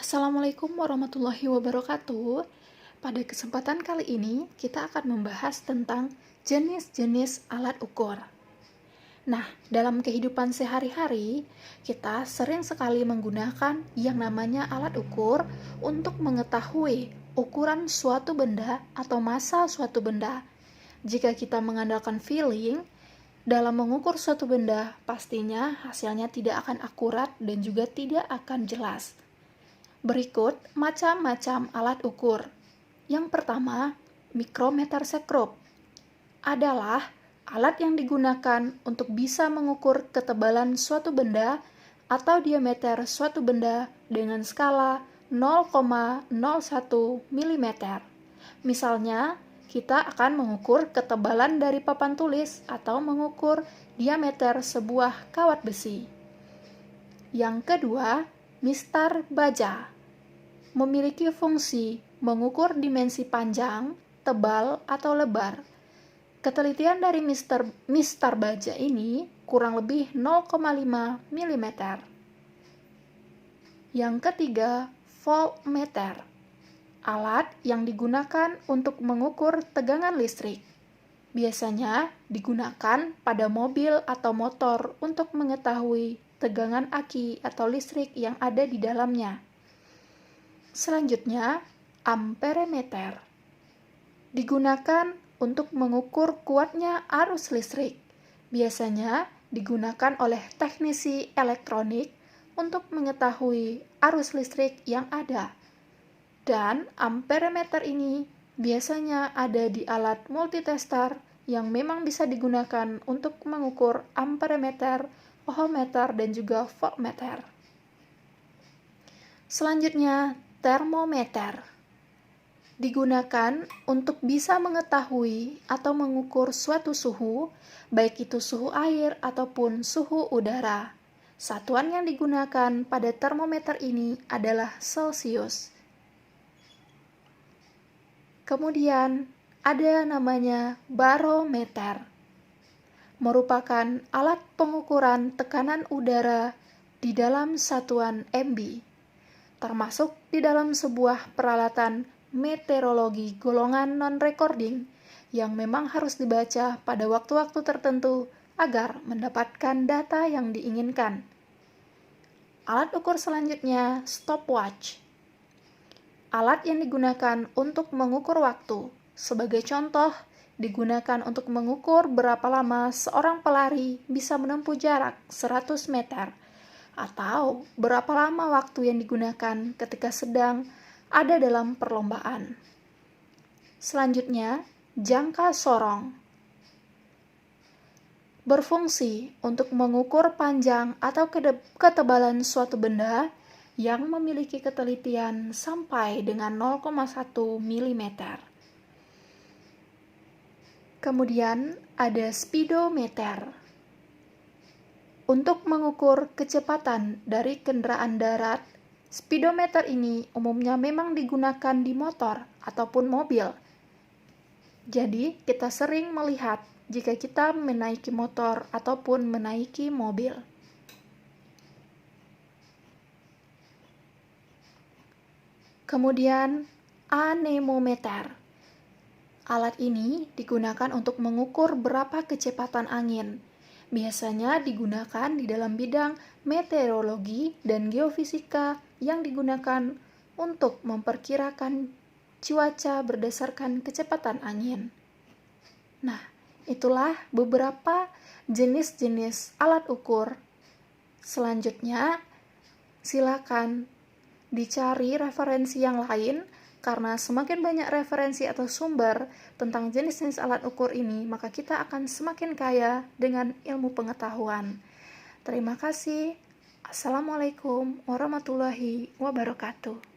Assalamualaikum warahmatullahi wabarakatuh. Pada kesempatan kali ini, kita akan membahas tentang jenis-jenis alat ukur. Nah, dalam kehidupan sehari-hari, kita sering sekali menggunakan yang namanya alat ukur untuk mengetahui ukuran suatu benda atau massa suatu benda. Jika kita mengandalkan feeling, dalam mengukur suatu benda, pastinya hasilnya tidak akan akurat dan juga tidak akan jelas. Berikut macam-macam alat ukur. Yang pertama, mikrometer sekrup adalah alat yang digunakan untuk bisa mengukur ketebalan suatu benda atau diameter suatu benda dengan skala 0,01 mm. Misalnya, kita akan mengukur ketebalan dari papan tulis atau mengukur diameter sebuah kawat besi. Yang kedua, mistar baja memiliki fungsi mengukur dimensi panjang, tebal, atau lebar. Ketelitian dari mistar baja ini kurang lebih 0,5 mm. Yang ketiga, voltmeter, alat yang digunakan untuk mengukur tegangan listrik. Biasanya digunakan pada mobil atau motor untuk mengetahui tegangan aki atau listrik yang ada di dalamnya. Selanjutnya, amperemeter digunakan untuk mengukur kuatnya arus listrik. Biasanya digunakan oleh teknisi elektronik untuk mengetahui arus listrik yang ada. Dan amperemeter ini biasanya ada di alat multitester yang memang bisa digunakan untuk mengukur amperemeter, ohmmeter, dan juga voltmeter. Selanjutnya, termometer digunakan untuk bisa mengetahui atau mengukur suatu suhu, baik itu suhu air ataupun suhu udara. Satuan yang digunakan pada termometer ini adalah Celsius. Kemudian ada namanya barometer, merupakan alat pengukuran tekanan udara di dalam satuan MB, termasuk di dalam sebuah peralatan meteorologi golongan non-recording yang memang harus dibaca pada waktu-waktu tertentu agar mendapatkan data yang diinginkan. Alat ukur selanjutnya, stopwatch, alat yang digunakan untuk mengukur waktu. Sebagai contoh, digunakan untuk mengukur berapa lama seorang pelari bisa menempuh jarak 100 meter, atau berapa lama waktu yang digunakan ketika sedang ada dalam perlombaan. Selanjutnya, jangka sorong berfungsi untuk mengukur panjang atau ketebalan suatu benda yang memiliki ketelitian sampai dengan 0,1 mm. Kemudian ada speedometer untuk mengukur kecepatan dari kendaraan darat. Speedometer ini umumnya memang digunakan di motor ataupun mobil. Jadi, kita sering melihat jika kita menaiki motor ataupun menaiki mobil. Kemudian, anemometer. Alat ini digunakan untuk mengukur berapa kecepatan angin. Biasanya digunakan di dalam bidang meteorologi dan geofisika yang digunakan untuk memperkirakan cuaca berdasarkan kecepatan angin. Nah, itulah beberapa jenis-jenis alat ukur. Selanjutnya, silakan dicari referensi yang lain, karena semakin banyak referensi atau sumber tentang jenis-jenis alat ukur ini, maka kita akan semakin kaya dengan ilmu pengetahuan. Terima kasih. Assalamualaikum warahmatullahi wabarakatuh.